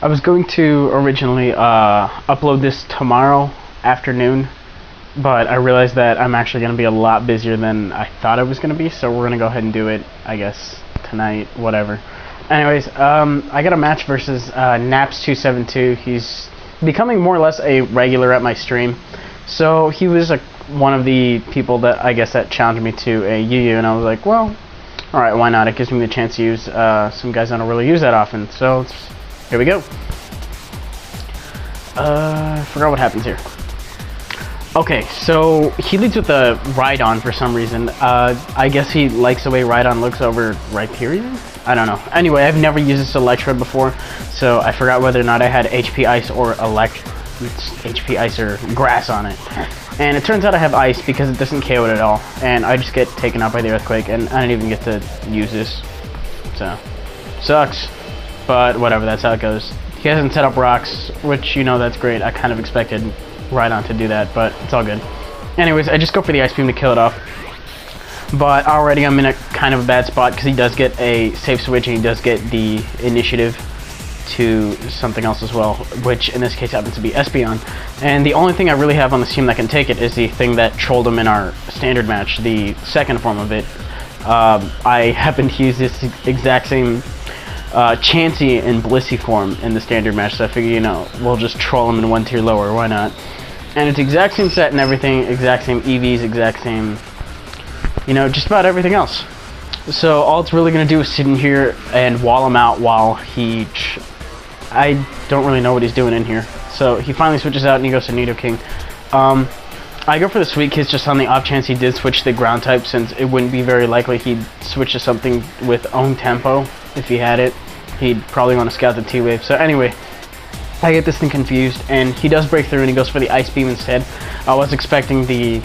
I was going to originally upload this tomorrow afternoon, but I realized that I'm actually going to be a lot busier than I thought I was going to be, so we're going to go ahead and do it, I guess, tonight, whatever. Anyways, I got a match versus NAPS272. He's becoming more or less a regular at my stream. So he was one of the people that I guess that challenged me to a UU, and I was like, well, alright, why not? It gives me the chance to use some guys I don't really use that often. So here we go. I forgot what happens here. Okay, so he leads with a Ride-On for some reason. I guess he likes the way Ride-On looks over Rhyperior? I don't know. Anyway, I've never used this Electrode before, so I forgot whether or not I had HP Ice or HP Ice or Grass on it. And it turns out I have Ice because it doesn't KO it at all, and I just get taken out by the Earthquake, and I didn't even get to use this. So, sucks. But whatever, that's how it goes. He hasn't set up rocks, which, you know, that's great. I kind of expected Ride-On to do that, but it's all good. Anyways, I just go for the Ice Beam to kill it off. But already I'm in a kind of a bad spot because he does get a safe switch and he does get the initiative to something else as well, which in this case happens to be Espeon. And the only thing I really have on this team that can take it is the thing that trolled him in our standard match, the second form of it. I happen to use this exact same Chansey and Blissey form in the standard match, so I figure, you know, we'll just troll him in one tier lower, why not? And it's the exact same set and everything, exact same EVs, exact same, you know, just about everything else. So all it's really going to do is sit in here and wall him out while he... I don't really know what he's doing in here. So he finally switches out and he goes to Nidoking. I go for the Sweet Kiss just on the off chance he did switch the ground type, since it wouldn't be very likely he'd switch to something with own tempo. If he had it, he'd probably want to scout the T-Wave. So anyway, I get this thing confused and he does break through and he goes for the Ice Beam instead. I was expecting the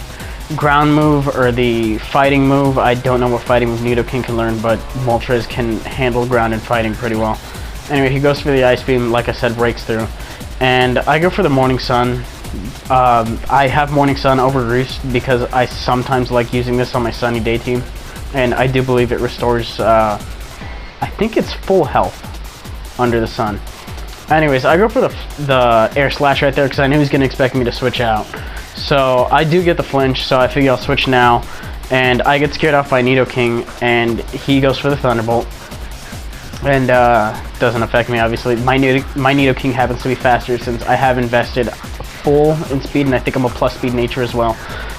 ground move or the fighting move. I don't know what fighting move Nidoking can learn, but Moltres can handle ground and fighting pretty well. Anyway, he goes for the Ice Beam, like I said, breaks through. And I go for the Morning Sun. I have Morning Sun over Roost because I sometimes like using this on my sunny day team. And I do believe it restores, I think it's full health under the sun. Anyways, I go for the Air Slash right there because I knew he was going to expect me to switch out. So I do get the flinch, so I figure I'll switch now. And I get scared off by Nidoking, and he goes for the Thunderbolt. And doesn't affect me, obviously. My Nidoking happens to be faster since I have invested full in speed, and I think I'm a plus speed nature as well.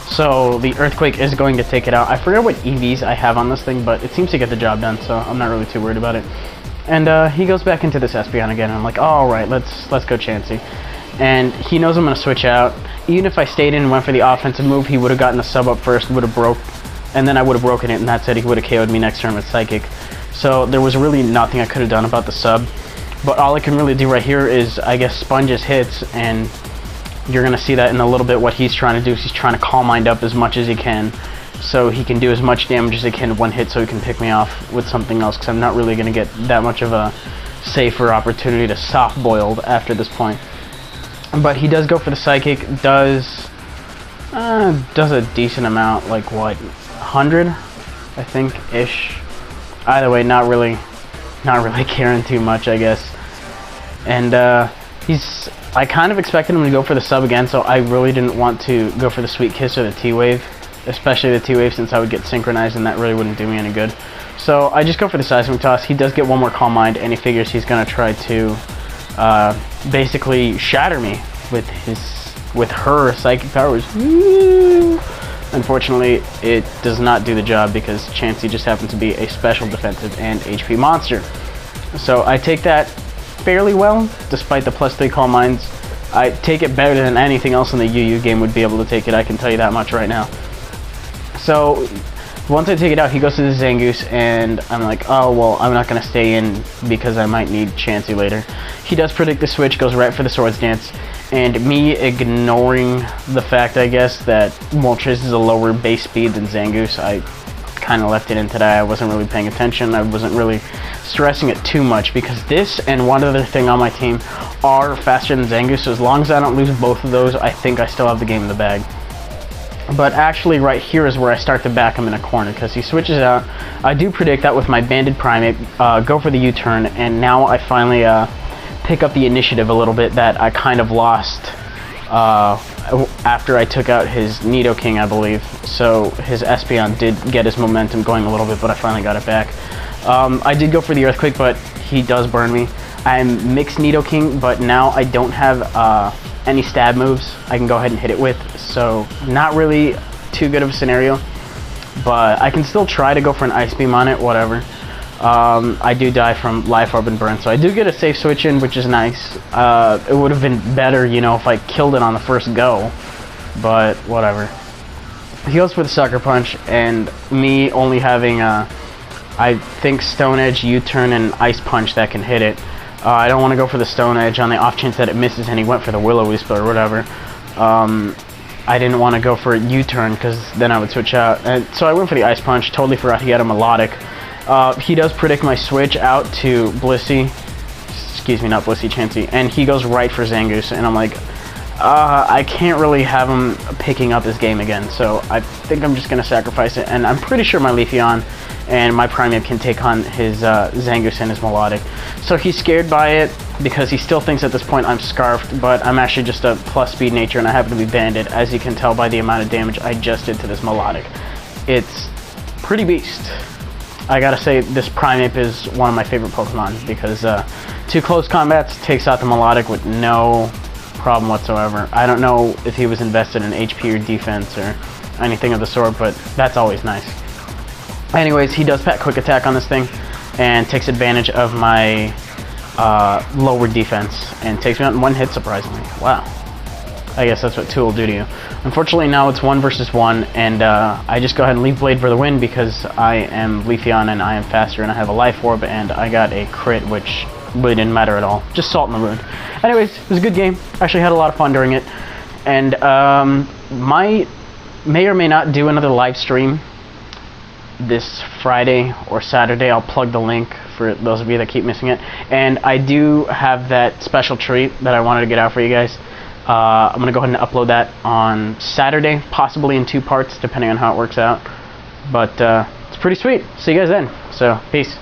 So the Earthquake is going to take it out. I forget what EVs I have on this thing, but it seems to get the job done, so I'm not really too worried about it. And he goes back into this Espeon again, and I'm like, oh, alright, let's go Chansey. And he knows I'm going to switch out. Even if I stayed in and went for the offensive move, he would have gotten the sub up first, would have broke, and then I would have broken it, and that's it. He would have KO'd me next turn with Psychic. So there was really nothing I could have done about the sub. But all I can really do right here is, I guess, sponge his hits, and you're going to see that in a little bit. What he's trying to do is he's trying to Calm Mind up as much as he can, so he can do as much damage as he can in one hit so he can pick me off with something else, because I'm not really going to get that much of a safer opportunity to soft-boiled after this point. But he does go for the Psychic, does a decent amount, like what, 100, I think, ish. Either way, not really caring too much, I guess. And I kind of expected him to go for the sub again, so I really didn't want to go for the Sweet Kiss or the T-Wave, especially the T-Wave, since I would get synchronized and that really wouldn't do me any good. So I just go for the Seismic Toss. He does get one more Calm Mind, and he figures he's going to try to basically shatter me with her Psychic powers. Woo! Unfortunately, it does not do the job because Chansey just happens to be a special defensive and HP monster. So I take that fairly well, despite the +3 Calm Minds. I take it better than anything else in the UU game would be able to take it, I can tell you that much right now. So once I take it out, he goes to the Zangoose, and I'm like, oh, well, I'm not going to stay in because I might need Chansey later. He does predict the switch, goes right for the Swords Dance, and me ignoring the fact, I guess, that Moltres is a lower base speed than Zangoose, I kind of left it in today. I wasn't really paying attention. I wasn't really stressing it too much because this and one other thing on my team are faster than Zangoose, so as long as I don't lose both of those, I think I still have the game in the bag. But actually right here is where I start to back him in a corner because he switches out. I do predict that with my Banded Primate, go for the U-turn, and now I finally pick up the initiative a little bit that I kind of lost after I took out his Nidoking, I believe. So his Espeon did get his momentum going a little bit, but I finally got it back. I did go for the Earthquake, but he does burn me. I'm mixed Nidoking, but now I don't have any stab moves I can go ahead and hit it with, so not really too good of a scenario, but I can still try to go for an Ice Beam on it, whatever. I do die from Life Orb and Burn, so I do get a safe switch in, which is nice. It would have been better, you know, if I killed it on the first go, but whatever. He goes for the Sucker Punch, and me only having, I think, Stone Edge, U-Turn, and Ice Punch that can hit it. I don't want to go for the Stone Edge on the off chance that it misses, and he went for the Will-O-Wisp or whatever. I didn't want to go for a U-Turn, because then I would switch out. And so I went for the Ice Punch, totally forgot he had a Melodic. He does predict my switch out to Blissey. Excuse me, not Blissey, Chansey. And he goes right for Zangoose, and I'm like, I can't really have him picking up his game again, so I think I'm just going to sacrifice it. And I'm pretty sure my Leafeon and my Primeape can take on his Zangoose and his Melodic. So he's scared by it because he still thinks at this point I'm Scarfed, but I'm actually just a plus speed nature and I happen to be Banded, as you can tell by the amount of damage I just did to this Melodic. It's pretty beast. I gotta say, this Primeape is one of my favorite Pokemon because 2 close combats takes out the Melodic with no problem whatsoever. I don't know if he was invested in HP or defense or anything of the sort, but that's always nice. Anyways, he does Pat Quick Attack on this thing and takes advantage of my lower defense and takes me out in 1 hit, surprisingly. Wow. I guess that's what 2 will do to you. Unfortunately, now it's 1 versus 1, and I just go ahead and Leaf Blade for the win because I am Leafeon and I am faster and I have a Life Orb, and I got a crit, which really didn't matter at all. Just Salt in the Wound. Anyways, it was a good game. Actually had a lot of fun during it. And may or may not do another live stream this Friday or Saturday. I'll plug the link for those of you that keep missing it. And I do have that special treat that I wanted to get out for you guys. I'm going to go ahead and upload that on Saturday, possibly in 2 parts, depending on how it works out. But it's pretty sweet. See you guys then. So, peace.